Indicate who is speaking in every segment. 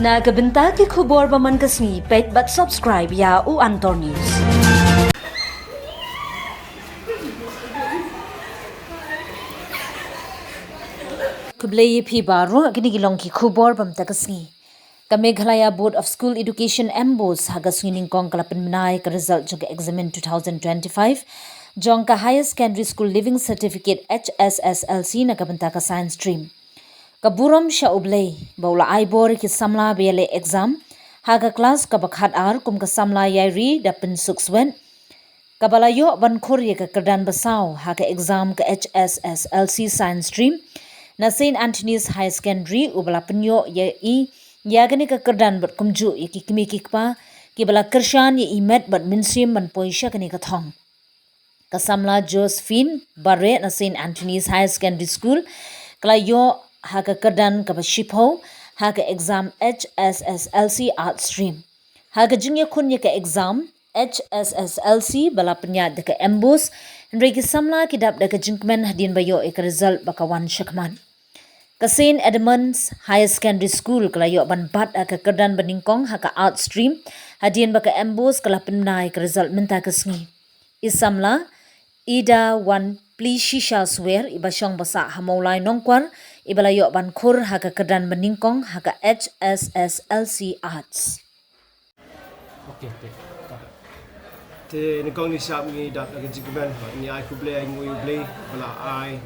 Speaker 1: Na kabenta ki khubor baman kasni pet but subscribe ya u Antor News. Kublai phi baro agni gilong ki khubor bam takasni. Kameghalaya Board of School Education Ambos hagasni ningkong kalapin manai ka result jong examen 2025 jong ka Higher Secondary School Living Certificate HSSLC na kabenta ka science stream. Kaburam sya ublay baula aibor ki samla bele exam haga class ka bakhat ar kum ka samla yairi dapin sukswen kabalayo bankhor ye ka kerdan basaw haga exam ka HSSLC science stream na St. Anthony's High Secondary ubala penyo ye i yagani ka kerdan bat kumju ye ki kimi kikpa ki bala kershan ye imet bat minsim man poisha kani ka thong kasamla Josephine Barre na St. Anthony's High Secondary School klayo haga kerdan ka bashipho haga exam HSSLC art stream haga jingya kunya ka exam HSSLC bala penya de ka embus ndregi samla kidap de ka jingmen hadin bayo ek result bakawan shakman ka St. Edmunds High Secondary School kalayo ban bat ka kerdan baningkong haga art stream hadin baka embus kala penai ka result menta kasngi isamla Ida wan plishisha swear ibasyong basa hamaulai nongkwar ibalayo bankhur haga kerdan meningkong haga HSSLC Arts.
Speaker 2: Okay. Te ningkong ni siap ni dak agak jigman ni ai ku play ngui play bala ai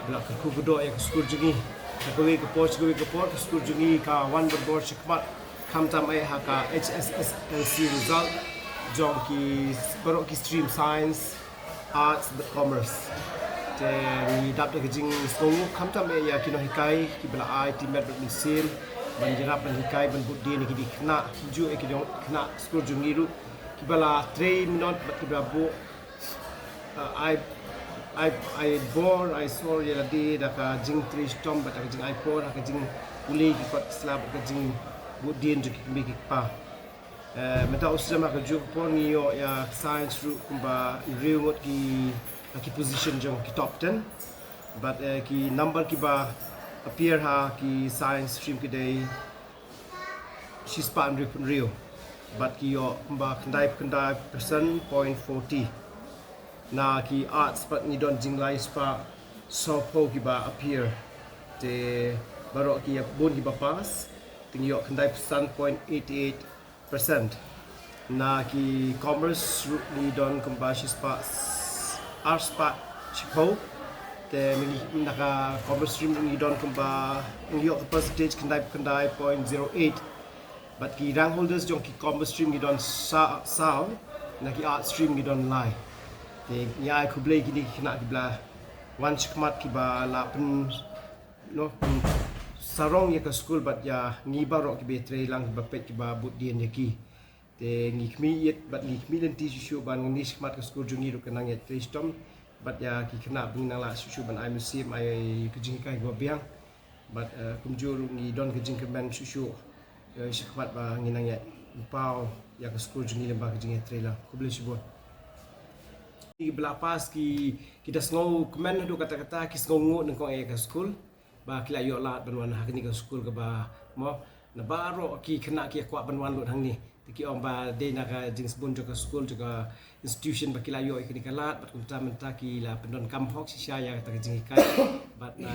Speaker 2: bala ku kudo ya school jungi ka kuwi ka port ka school jungi ka one board shikmat kam tam ai haga HSSLC result jong ki barok ki stream science arts but commerce te ni dap de jing skong kam tam ya kino hikai ki bala ai timet bet misim ban jerap ban hikai ban budi ni ki kena ju e ki kena school jungi ru ki bala 3 minute bat ki bala bo I born I saw ya di da ka jing 3 storm bat ka jing I por ka jing uli ki kot slab ka jing budi ni ki mi ki pa meta usama ka juk por ni yo ya science ru kumba real ki position jong ki top 10 but ki number ki ba appear ha ki science stream ki day she's part real but ki yo kumba kandai %.40 na ki arts but ni don jing lai spa so po ki ba appear te baro ki ya bon ki ba pass ting yo kandai %.88% na ki commerce ni don kumbashi spa arts spa chipo te naka commerce stream ni don kumba yo percentage kandai 0.08 but ki rank holders jong ki commerce stream ni don sao na ki art stream ni don lai te ya ku blay ki kena ki bla one chikmat ki ba la pen no sarong ya ka school but ya ni barok ki betre lang ba pet ki ba but dien ya ki te ngi kmi yet but ngi kmi len ti shu ban ni skmat ka school jungi ru kenang ya tristom but ya ki kena bing nang la shu ban I musim ai ke jing kai go biang but kumjur ngi don ke jing ke ban shu skmat ba ngi nang ya pau ya ka school jungi len ba ke jing ya trailer ku boleh shu ki belapas ki kita sngau kemen do kata-kata ki sngau ngut nang ko ka school ba kila yo lat banwan hak ni ka school ka ba mo na baro ki kena ki kwa banwan lut hang ni ki om ba de na ka jing sebun jo ka school jo ka institution ba kila yo ikni ka lat bat kunta menta ki la pendon kam hok si sya ya ta jing kai bat na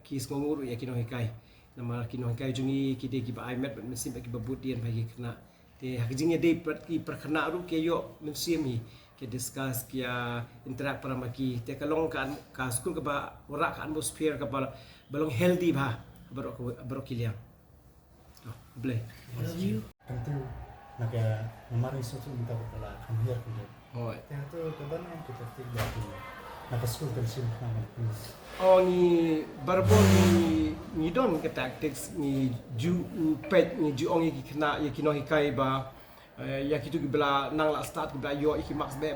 Speaker 2: ki skonguru ya kino hikai nama kino hikai jungi ki de ki ba imet bat mesim ba ki ba budien ba ki kena te hak jing ya de bat ki perkena ru ke yo mesim hi ke discuss kia interact para maki te kalong kan ka school ka ba ora ka atmosphere ka ba balong healthy ba baro kiliang blay
Speaker 3: tentu naga namari suatu minta kepala kami kerja
Speaker 2: oh
Speaker 3: tentu kebenar kita tidak naka school pension nama
Speaker 2: oh ni barbo ni don ke tactics ni ju pet ni ju ong ki kena ya kino hikai ba ya kitu gibla nang la start gibla yo iki max be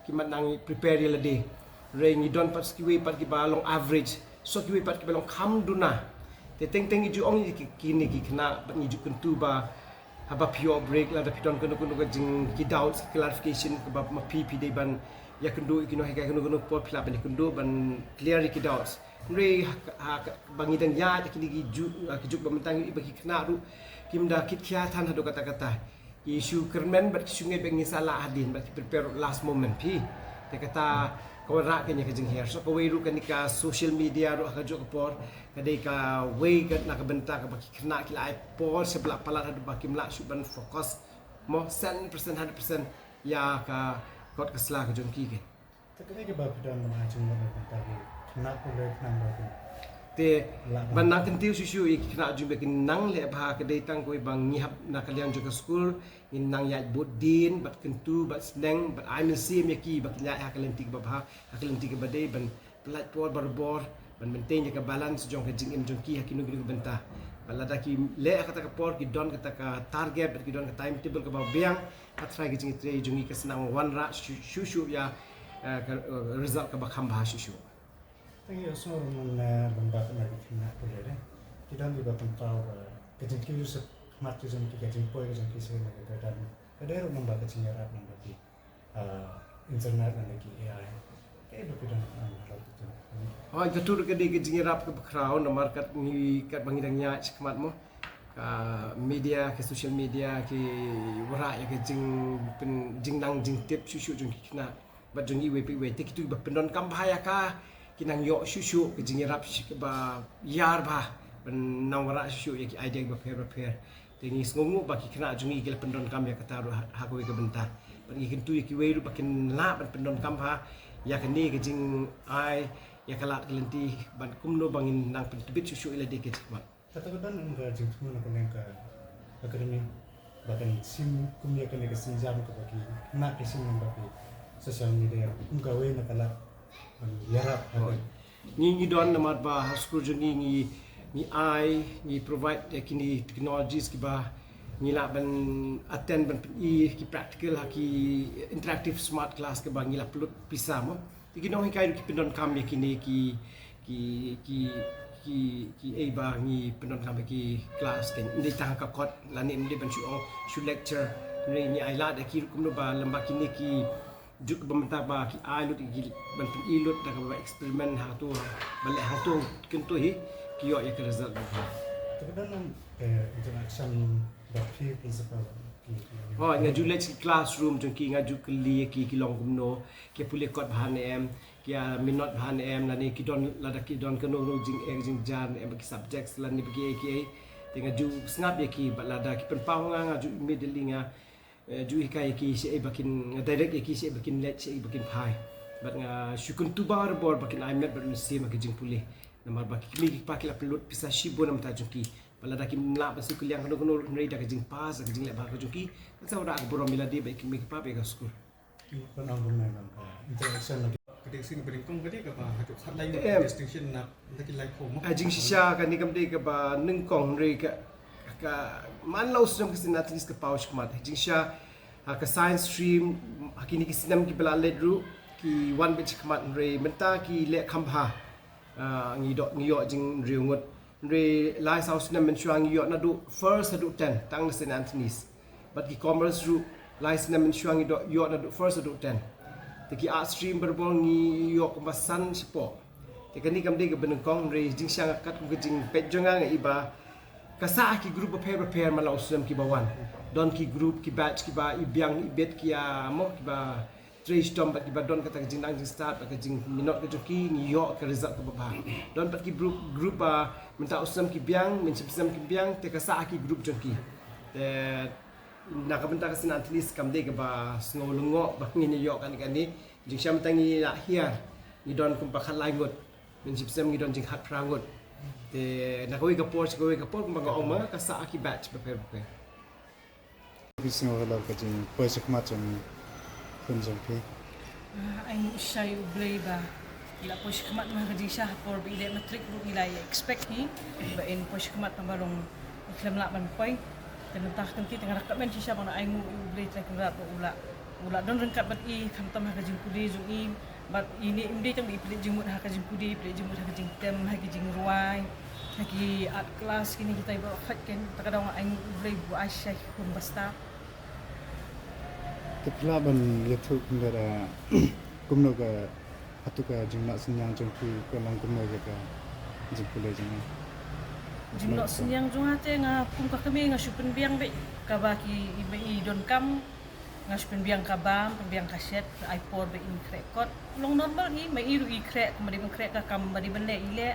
Speaker 2: ki man nang prepare la de re ni don pat skiwi pat ki balong average so ki pat ki balong kham duna te teng ju ong ki ni ki kena bat ni ju kuntu ba haba pure break la da piton kuno jing ki doubts clarification ke ba ma pp de ban ya kendo ikino heka kendo por pila ban kendo ban clear ki doubts re bangi dan ya kini ki juk bamtang bagi kena ru kimda kit kya than hado kata-kata isu kermen bat sungai bengi salah adin bat prepare last moment pi te kata kau rak kenya kajing hair so kau ru kanika social media ru ka juk por kadai ka way kat nak bentak ka bagi kena kila ai por sebelah palat hado baki mlak suban fokus mo 100% 100% ya ka kot kesla ka jongki ke
Speaker 3: Tapi kita bapak dan macam mana tadi kenapa boleh kenapa
Speaker 2: te banang kentiu susu ik kena jumbe nang le bah kedai tang koi bang ngihap na kalian juga school in nang ya bodin bat kentu bat sneng bat I miss him yaki bak nya ha kalian tik bah kalian tik badai ban pelat por barbor ban maintain ka balance jong ka jing im jong ki hakinu ginu benta balada ki le kata ka por ki don kata ka target bat ki don ka timetable ka biang ka try ki jing tre jong ki senang one ra susu ya result ka bakham bah susu
Speaker 3: Tapi semua orang lembaga lagi kena boleh deh. Kita ni bapak tahu kerja kita juga mati jam kita kerja poi kerja kita sih lagi dan ada orang lembaga kerja Arab lembaga internet dan lagi AI. Kayak bapak dan hal itu.
Speaker 2: Oh, itu tuh kedai kerja Arab ke crowd nomor kat ni kat bangidangnya sekemat mo ka media ke social media ke wara ya ke jing nang jing tip susu jung kena bat jung iwe piwe tik tu ba pendon kam bahaya ka kinang yo susu ke jing Arab ba yar ba ben nang wara susu ya ki idea ba pair tingi ngungu ba ki kena jung igel pendon kam ya kata ha ko ke bentar ban ikin tu ki we ru ba kin la ban pendon kam ha ya ke ni ke jing ai ya kalat kelenti ban kumno bangin nang pentibit susu ila dikit ba
Speaker 3: Kata-kata enggak jauh mana kau yang ke akademi bahkan sim kumia kena ke sinjam ke bagi nak ke sim bagi sosial media enggak we nak kalah yarap
Speaker 2: ni don namat ba school juni ni ai ni provide kini technologies ki ba ni la ban attend ban ki practical ki interactive smart class ke ba ni la pelut pisah mo ki no kai ki pendon kam kini ki ba ni pendon kam ki class kan ni tang ka kot la ni ban shu lecture ni ai la ki kum no ba lamba kini ki juk bamta ba ki alut ki ban ilut da ba eksperimen ha tu balik ha tu kentu hi ki yo ya ke result ba
Speaker 3: Kadang-kadang interaction bagi principal.
Speaker 2: oh ngaju lech classroom jong ki ngaju kli ki long kumno ki pule kot bahan em ki minot bahan em la ni ki don la da ki don keno jing jan em ki subjects la ni bagi ki ngaju snap ya ki la da ki pen pau ngaju middle nga ju kai ki se bakin direct ki se bakin let se bakin pai bat nga syukun tu bar bor bakin I met ber se ma kijing pulih namar baki kimi pakila pelut pisa shibo nam ta jungki balada kim la basi kuliang kono nrei da kijing pas kijing le ba jungki sa ora borom bila di baik kimi pa be ka school
Speaker 3: Pernah guna interaction lagi.
Speaker 4: Kadang sing beringkong kadang ke bah hatu khat lain distinction nak lagi lain ko mo.
Speaker 2: ajing shisha kan ni kamde ka ba nung kong nrei ka man law sum kisin at least ka paush kmat ajing sha ka science stream hakini kisinam ki bala ledru ki one bit kmat nrei menta ki le khamha ngiyo jing riungut nrei lai south nam men shuang ngiyo na du first adu 10 tang St Anthony's but ki commerce ru lai nam men shuang ngiyo na du first adu 10 te ki art stream berbol ngiyo kumbasan sipo te kani kamde ke benengkong nrei jing syang kat ku jing pet jonga iba kasa ki group prepare mala usam ki bawan don ki group ki batch ki ba ibyang ibet ki mo ki ba trace tom bat ki ba don kata jing nang jing start ka jing minot ka joki ni yo ka result ka ba don pat ki group ba minta usam ki byang min sipsam ki byang te kasa ki group joki te nak benta ka sinan atleast kamde ka ba snolungo ba ngini yo kan ni jing syam tangi la hiar ni don kum pa khalangot min sipsam ni don jing hat prangot te nak koi ka por kumbaga oma ka sa aki batch prepare
Speaker 3: Bising wala ka jing pwede kumacam kunjung pi.
Speaker 5: Ay siya yung blay ba? Ila po siya kamat mga kajing siya for bila matrik ro ila expect ni ba in po siya kamat ng barong iklam la man poy. Kanang kan ti tengah rakamen siya bang ay mo blay like rap ula don rengkat bat I kamtam mga kajing pudi zo I bat ini imdi tang ipilit jing mut ha kajing pudi ipilit jing mut ha kajing tem ha kajing ruai lagi art class kini kita ibarat khat kan takadaw nga ay blay bu asya kun basta
Speaker 3: Tapi laban YouTube nggak ada kumno ka hatu ka jingna senyang jengki ka lang kumno ka jengpule jeng
Speaker 5: Jumno senyang jungate nga pum ka kami nga supin biang be kabaki ibe i don kam nga supin biang kabam biang kaset ai por be in krekot long normal ni mai iru i krek mari ben krek ka kam mari ben le ile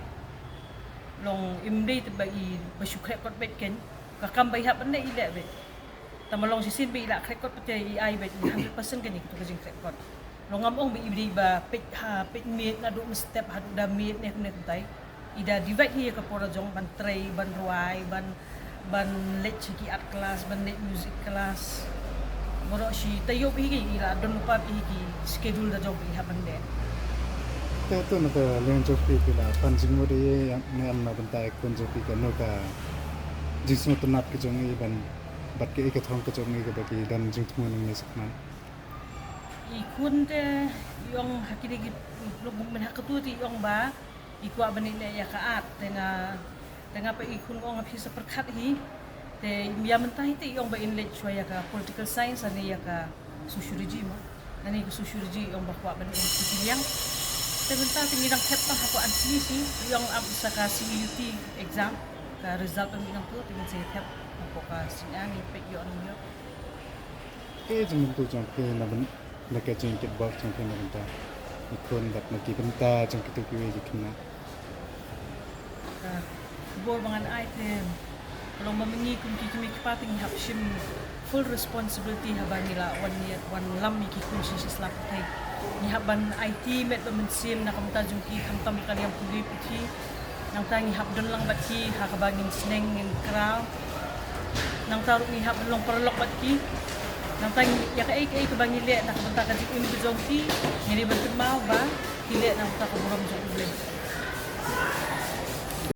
Speaker 5: long imde te ba i ba su krekot be ken ka kam bai hap ben le ile be tamalong sisin be ila krekot pete i ai be 100% kan ni to jing krekot long among be ibdi ba pet ha pet miet na do step ha do da miet ne ne tai ida divide hiya ka pora jong ban tray ban ruai ban let chiki art class ban let music class moro si tayo higi ila don pa higi schedule da jong iha bande
Speaker 3: to na ka len jo pi pila panjing mo de ne am na bantai kon jo pi ka no ka jismo to nap ke jong i ban bat ke ka thong ka jong i ka ba ki dan jing thmo nang ne sakman
Speaker 5: i kun te yong hakiri gi log men hakatu ti yong ba ikwa bani le ya ka at tenga pa ikun ong aphi sa perkhat hi te ya mentai te yong ba in le chwa ya ka political science ani ya ka sociology mo ani ka sociology yong ba kwa bani yang te mentai tingi nang khet pa ko an si yong am sa ka CUT exam ka result ang nang tu tingi se khet ko ka sinani pe yo ani yo
Speaker 3: ke jing tu jong ke na ban na ka jing kit box jong ke na banta ikon dat na ki banta jong ki tu ki we jikna
Speaker 5: bor bangan item kalau memengi kun kimi kipating hap shim full responsibility haban nila one lam ki kun si slap thai ni haban IT met ba mensim na kamta jung ki kamtam kaliam puli pithi nang tangi hap don lang batki ha kabangin sneng in kraw nang taruk ni hap long perlok batki nang tangi ya ka ai kabangin le na kamta ka jing im jong ki ni ban mau ba kile nang ta ko buram jong